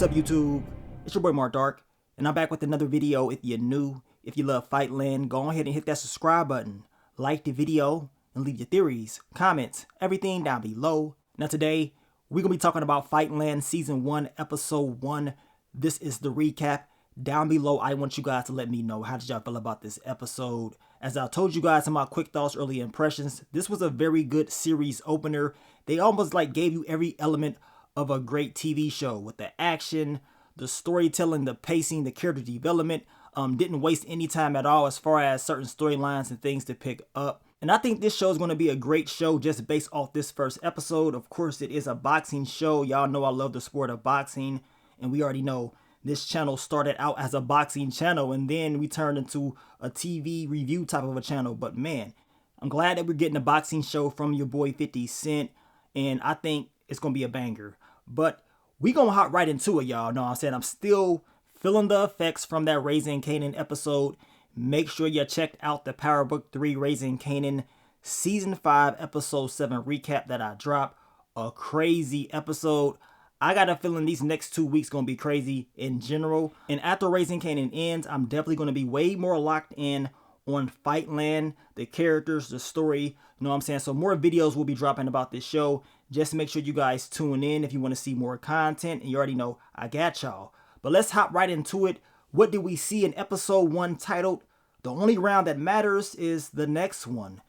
What's up, YouTube? It's your boy Mark Dark, and I'm back with another video. If you're new, if you love Fightland, go ahead and hit that subscribe button, like the video, and leave your theories, comments, everything down below. Now today, we're going to be talking about Fightland Season 1, Episode 1. This is the recap. Down below, I want you guys to let me know how did y'all feel about this episode. As I told you guys in my quick thoughts, early impressions, this was a very good series opener. They almost like gave you every element of a great TV show with the action, the storytelling, the pacing, the character development. Didn't waste any time at all as far as certain storylines and things to pick up. And I think this show is going to be a great show just based off this first episode. Of course, it is a boxing show. Y'all know I love the sport of boxing, and we already know this channel started out as a boxing channel, and then we turned into a TV review type of a channel. But man, I'm glad that we're getting a boxing show from your boy 50 Cent, and I think it's going to be a banger. But we going to hop right into it, y'all. Know what I'm saying? I'm still feeling the effects from that Raising Kanan episode. Make sure you checked out the Power Book 3 Raising Kanan Season 5 Episode 7 recap that I dropped. A crazy episode. I got a feeling these next 2 weeks going to be crazy in general. And after Raising Kanan ends, I'm definitely going to be way more locked in on Fightland, the characters, the story. You know what I'm saying? So more videos will be dropping about this show. Just make sure you guys tune in if you want to see more content. And you already know I got y'all. But let's hop right into it. What did we see in episode 1 titled, "The Only Round That Matters Is the Next One"?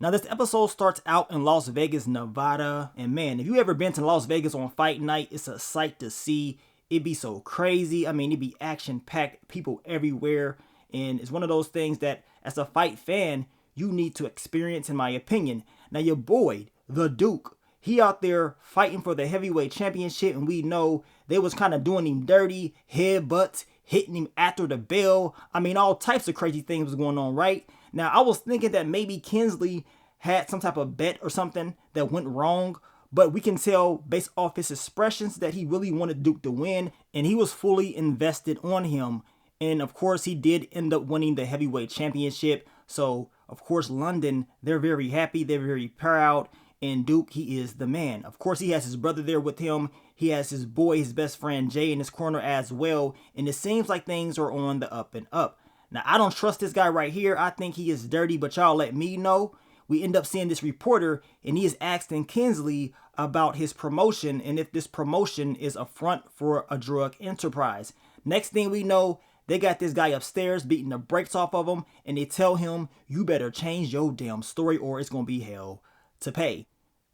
Now this episode starts out in Las Vegas, Nevada. And man, if you ever been to Las Vegas on fight night, it's a sight to see. It'd be so crazy. I mean, it'd be action-packed, people everywhere. And it's one of those things that as a fight fan, you need to experience, in my opinion. Now your boy, the Duke, he out there fighting for the heavyweight championship, and we know they was kind of doing him dirty, headbutts, hitting him after the bell. I mean, all types of crazy things was going on, right? Now, I was thinking that maybe Kinsley had some type of bet or something that went wrong, but we can tell based off his expressions that he really wanted Duke to win, and he was fully invested on him. And of course, he did end up winning the heavyweight championship. So, of course, London, they're very happy, they're very proud. And Duke, he is the man. Of course, he has his brother there with him. He has his boy, his best friend Jay in his corner as well. And it seems like things are on the up and up. Now, I don't trust this guy right here. I think he is dirty, but y'all let me know. We end up seeing this reporter, and he is asking Kinsley about his promotion and if this promotion is a front for a drug enterprise. Next thing we know, they got this guy upstairs beating the brakes off of him, and they tell him, you better change your damn story or it's going to be hell to pay.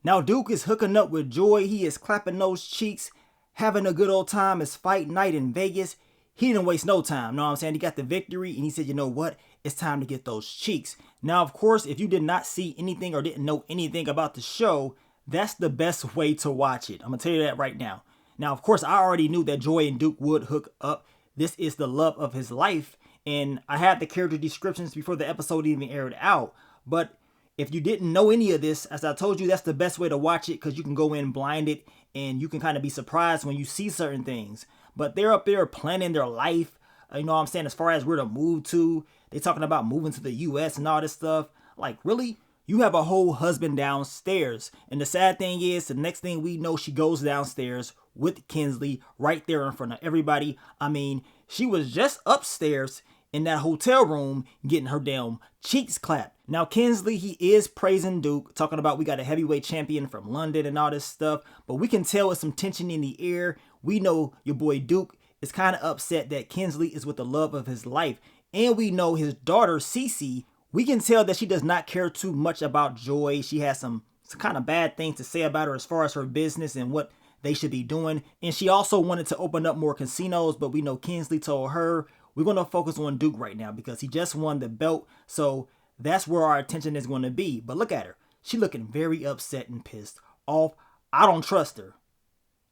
Now Duke is hooking up with Joy. He is clapping those cheeks, having a good old time. It's fight night in Vegas. He didn't waste no time. Know what I'm saying? He got the victory, and he said, you know what? It's time to get those cheeks. Now, of course, if you did not see anything or didn't know anything about the show, that's the best way to watch it. I'm going to tell you that right now. Now, of course, I already knew that Joy and Duke would hook up. This is the love of his life. And I had the character descriptions before the episode even aired out. But if you didn't know any of this, as I told you, that's the best way to watch it because you can go in blinded and you can kind of be surprised when you see certain things. But they're up there planning their life, you know what I'm saying, as far as where to move to. They're talking about moving to the U.S. and all this stuff. Like, really? You have a whole husband downstairs. And the sad thing is, the next thing we know, she goes downstairs with Kinsley right there in front of everybody. I mean, she was just upstairs in that hotel room getting her damn cheeks clapped. Now Kinsley, he is praising Duke, talking about we got a heavyweight champion from London and all this stuff, but we can tell with some tension in the air. We know your boy Duke is kind of upset that Kinsley is with the love of his life, and we know his daughter Cece, we can tell that she does not care too much about Joy. She has some kind of bad things to say about her as far as her business and what they should be doing, and she also wanted to open up more casinos, but we know Kinsley told her, we're going to focus on Duke right now because he just won the belt. So that's where our attention is going to be. But look at her. She looking very upset and pissed off. I don't trust her.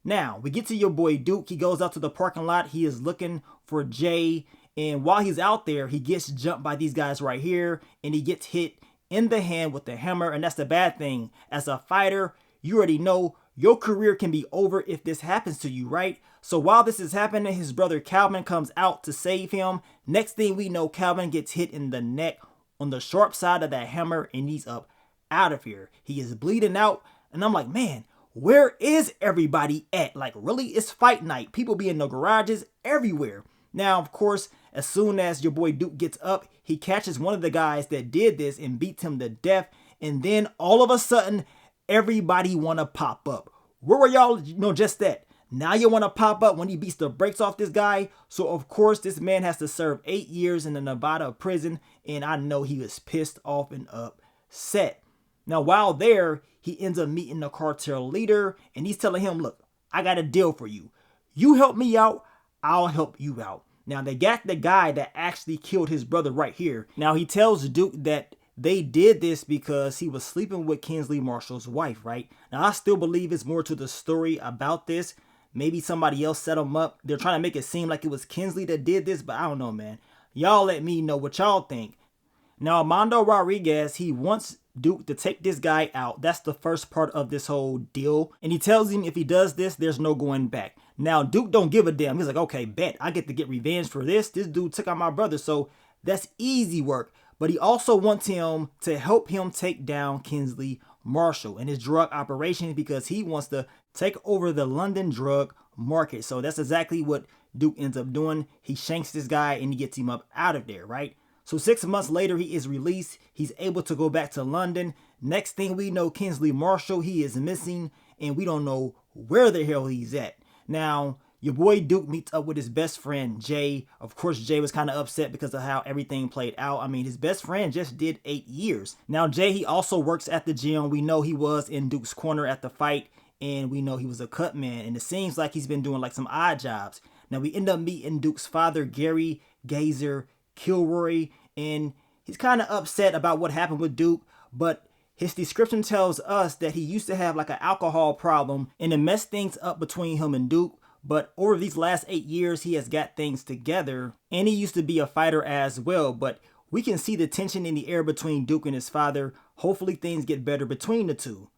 Now, we get to your boy Duke. He goes out to the parking lot. He is looking for Jay. And while he's out there, he gets jumped by these guys right here. And he gets hit in the hand with the hammer. And that's the bad thing. As a fighter, you already know your career can be over if this happens to you, right? So while this is happening, his brother Calvin comes out to save him. Next thing we know, Calvin gets hit in the neck on the sharp side of that hammer, and he's up out of here. He is bleeding out, and I'm like, man, where is everybody at? Like, really, it's fight night. People be in the garages everywhere. Now, of course, as soon as your boy Duke gets up, he catches one of the guys that did this and beats him to death. And then all of a sudden, everybody want to pop up. Where were y'all? Just that. Now you want to pop up when he beats the brakes off this guy. So, of course, this man has to serve 8 years in the Nevada prison. And I know he was pissed off and upset. Now, while there, he ends up meeting the cartel leader. And he's telling him, look, I got a deal for you. You help me out, I'll help you out. Now, they got the guy that actually killed his brother right here. Now, he tells Duke that they did this because he was sleeping with Kinsley Marshall's wife, right? Now, I still believe it's more to the story about this. Maybe somebody else set him up. They're trying to make it seem like it was Kinsley that did this, but I don't know, man. Y'all let me know what y'all think. Now, Armando Rodriguez, he wants Duke to take this guy out. That's the first part of this whole deal. And he tells him if he does this, there's no going back. Now, Duke don't give a damn. He's like, okay, bet. I get to get revenge for this. This dude took out my brother, so that's easy work. But he also wants him to help him take down Kinsley Marshall and his drug operations because he wants to take over the London drug market. So that's exactly what Duke ends up doing. He shanks this guy and he gets him up out of there, right? So 6 months later, he is released. He's able to go back to London. Next thing we know, Kinsley Marshall, he is missing and we don't know where the hell he's at. Now, your boy Duke meets up with his best friend, Jay. Of course, Jay was kind of upset because of how everything played out. I mean, his best friend just did 8 years. Now, Jay, he also works at the gym. We know he was in Duke's corner at the fight, and we know he was a cut man. And it seems like he's been doing like some odd jobs. Now, we end up meeting Duke's father, Gary Gazer Kilroy, and he's kind of upset about what happened with Duke, but his description tells us that he used to have like an alcohol problem and it messed things up between him and Duke. But over these last 8 years, he has got things together and he used to be a fighter as well. But we can see the tension in the air between Duke and his father. Hopefully things get better between the two.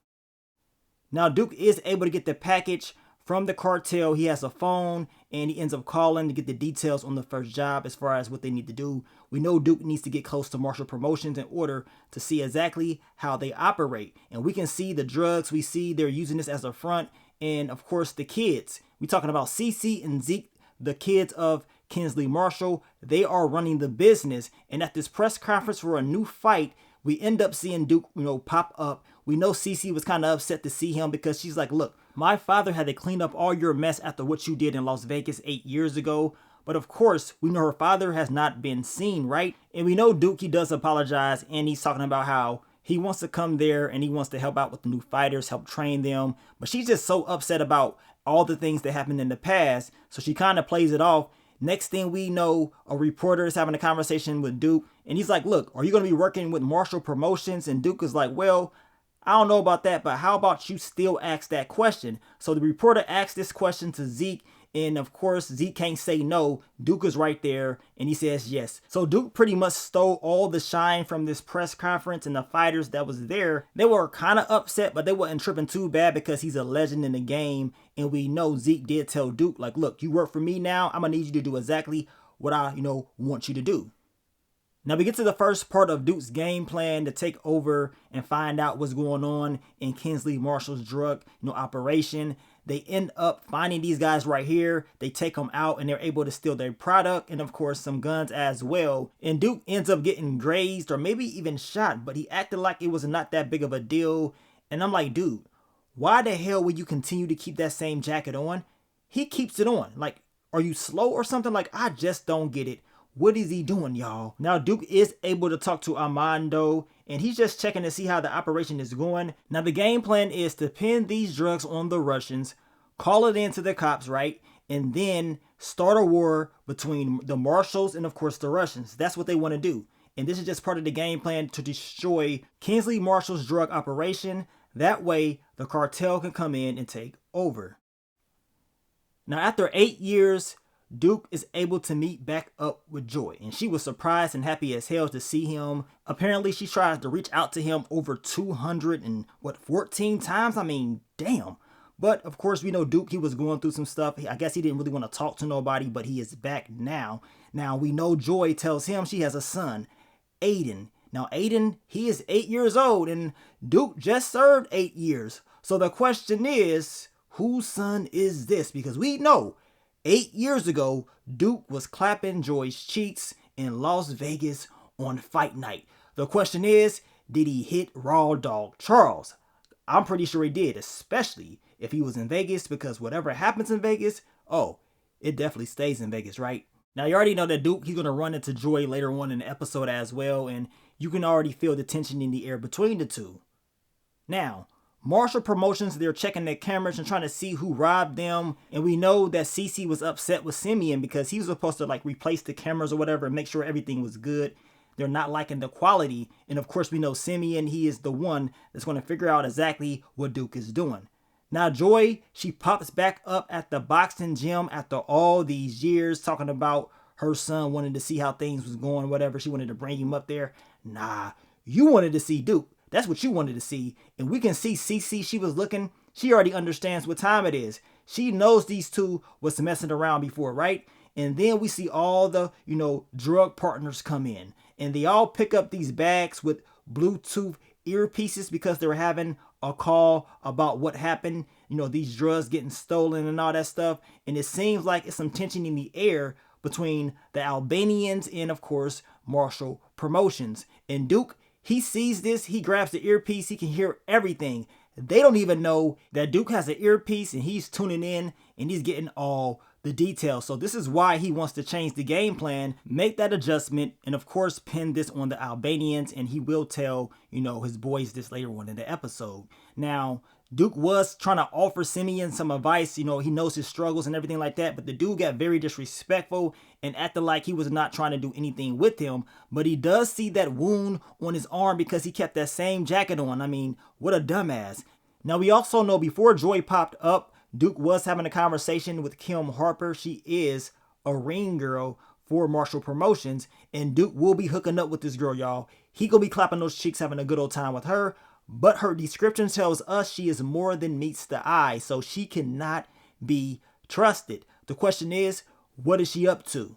Now, Duke is able to get the package from the cartel. He has a phone and he ends up calling to get the details on the first job as far as what they need to do. We know Duke needs to get close to Marshall Promotions in order to see exactly how they operate. And we can see the drugs. We see they're using this as a front. And of course, the kids. We're talking about CC and Zeke, the kids of Kinsley Marshall. They are running the business. And at this press conference for a new fight, we end up seeing Duke, pop up. We know CC was kind of upset to see him because she's like, look, my father had to clean up all your mess after what you did in Las Vegas 8 years ago. But of course, we know her father has not been seen, right? And we know Duke, he does apologize and he's talking about how he wants to come there and he wants to help out with the new fighters, help train them. But she's just so upset about all the things that happened in the past. So she kind of plays it off. Next thing we know, a reporter is having a conversation with Duke. And he's like, look, are you going to be working with Marshall Promotions? And Duke is like, well, I don't know about that, but how about you still ask that question? So the reporter asks this question to Zeke. And of course, Zeke can't say no. Duke is right there and he says yes. So Duke pretty much stole all the shine from this press conference, and the fighters that was there, they were kind of upset, but they wasn't tripping too bad because he's a legend in the game. And we know Zeke did tell Duke, like, look, you work for me now. I'm going to need you to do exactly what I, want you to do. Now we get to the first part of Duke's game plan to take over and find out what's going on in Kinsley Marshall's drug, operation. They end up finding these guys right here. They take them out and they're able to steal their product and of course some guns as well. And Duke ends up getting grazed or maybe even shot, but he acted like it was not that big of a deal. And I'm like, dude, why the hell would you continue to keep that same jacket on? He keeps it on. Like, are you slow or something? Like, I just don't get it. What is he doing, y'all? Now, Duke is able to talk to Armando, and he's just checking to see how the operation is going. Now, the game plan is to pin these drugs on the Russians, call it in to the cops, right? And then start a war between the Marshalls and, of course, the Russians. That's what they want to do. And this is just part of the game plan to destroy Kinsley Marshall's drug operation. That way, the cartel can come in and take over. Now, after 8 years, Duke is able to meet back up with Joy, and she was surprised and happy as hell to see him. Apparently, she tries to reach out to him over 214 times. I mean, damn. But of course, we know Duke, he was going through some stuff. I guess he didn't really want to talk to nobody, but he is back now. Now, we know Joy tells him she has a son, Aiden. Now, Aiden, he is 8 years old, and Duke just served 8 years. So the question is, whose son is this? Because we know 8 years ago, Duke was clapping Joy's cheeks in Las Vegas on fight night. The question is, did he hit Raw Dog Charles? I'm pretty sure he did, especially if he was in Vegas, because whatever happens in Vegas, oh, it definitely stays in Vegas, right? Now, you already know that Duke, he's going to run into Joy later on in the episode as well, and you can already feel the tension in the air between the two. Now, Marshall Promotions, they're checking their cameras and trying to see who robbed them, and we know that Cece was upset with Simeon because he was supposed to like replace the cameras or whatever and make sure everything was good. They're not liking the quality, and of course we know Simeon, he is the one that's going to figure out exactly what Duke is doing. Now Joy, she pops back up at the boxing gym after all these years talking about her son wanted to see how things was going, whatever. She wanted to bring him up there. Nah, you wanted to see Duke. That's what you wanted to see. And we can see Cece, she was looking. She already understands what time it is. She knows these two was messing around before, right? And then we see all the, drug partners come in. And they all pick up these bags with Bluetooth earpieces because they're having a call about what happened. These drugs getting stolen and all that stuff. And it seems like it's some tension in the air between the Albanians and, of course, Marshall Promotions. And Duke, he sees this. He grabs the earpiece. He can hear everything. They don't even know that Duke has an earpiece and he's tuning in and he's getting all the details. So this is why he wants to change the game plan, make that adjustment, and of course pin this on the Albanians, and he will tell, his boys this later on in the episode. Now, Duke was trying to offer Simeon some advice, he knows his struggles and everything like that, but the dude got very disrespectful and acted like he was not trying to do anything with him. But he does see that wound on his arm because he kept that same jacket on. I mean, what a dumbass. Now, we also know before Joy popped up, Duke was having a conversation with Kim Harper. She is a ring girl for Marshall Promotions, and Duke will be hooking up with this girl, y'all. He gonna be clapping those cheeks, having a good old time with her, but her description tells us she is more than meets the eye, so she cannot be trusted. The question is, what is she up to?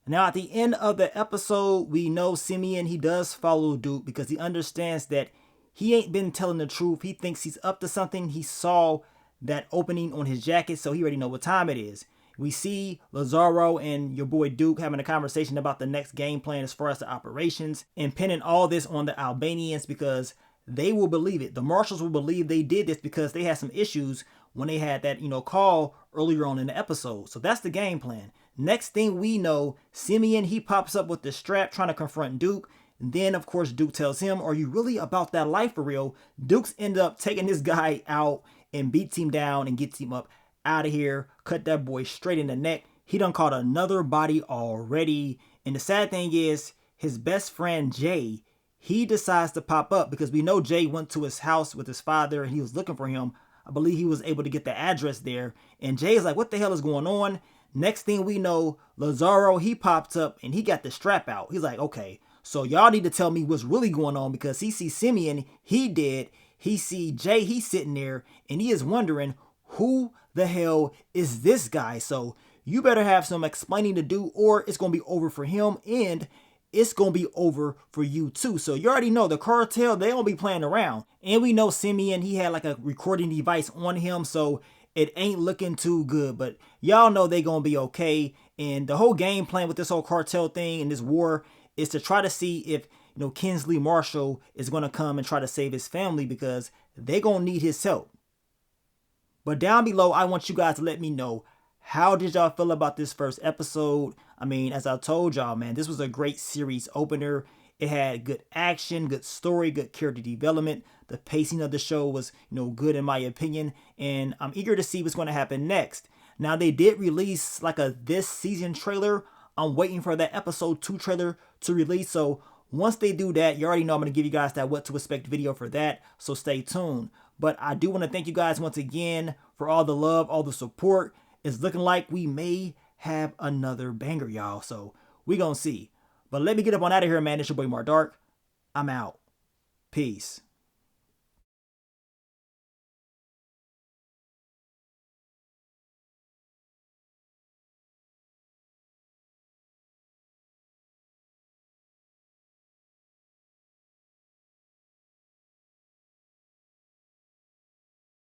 Now, at the end of the episode, we know Simeon, he does follow Duke because he understands that he ain't been telling the truth. He thinks he's up to something. He saw that opening on his jacket, so he already know what time it is. We see Lazaro and your boy Duke having a conversation about the next game plan as far as the operations, and pinning all this on the Albanians because they will believe it. The Marshals will believe they did this because they had some issues when they had that, call earlier on in the episode. So that's the game plan. Next thing we know, Simeon, he pops up with the strap trying to confront Duke. And then, of course, Duke tells him, are you really about that life for real? Duke's end up taking this guy out and beats him down and gets him up out of here. Cut that boy straight in the neck. He done caught another body already. And the sad thing is, his best friend Jay, he decides to pop up because we know Jay went to his house with his father and he was looking for him. I believe he was able to get the address there. And Jay is like, what the hell is going on? Next thing we know, Lazaro, he pops up and he got the strap out. He's like, okay, so y'all need to tell me what's really going on, because he sees Simeon, he dead. He see Jay, he's sitting there and he is wondering, who the hell is this guy? So you better have some explaining to do, or it's going to be over for him and it's going to be over for you too. So you already know the cartel, they don't be playing around. And we know Simeon, he had like a recording device on him, so it ain't looking too good. But y'all know they going to be okay. And the whole game plan with this whole cartel thing and this war is to try to see if Kinsley Marshall is going to come and try to save his family, because they're going to need his help. But down below, I want you guys to let me know, how did y'all feel about this first episode? I mean, as I told y'all, man, this was a great series opener. It had good action, good story, good character development. The pacing of the show was, good in my opinion. And I'm eager to see what's going to happen next. Now, they did release like a this season trailer. I'm waiting for that episode 2 trailer to release. So once they do that, you already know I'm going to give you guys that what to expect video for that. So stay tuned. But I do want to thank you guys once again for all the love, all the support. It's looking like we may have another banger, y'all. So we going to see. But let me get up on out of here, man. It's your boy Mark Dark. I'm out. Peace.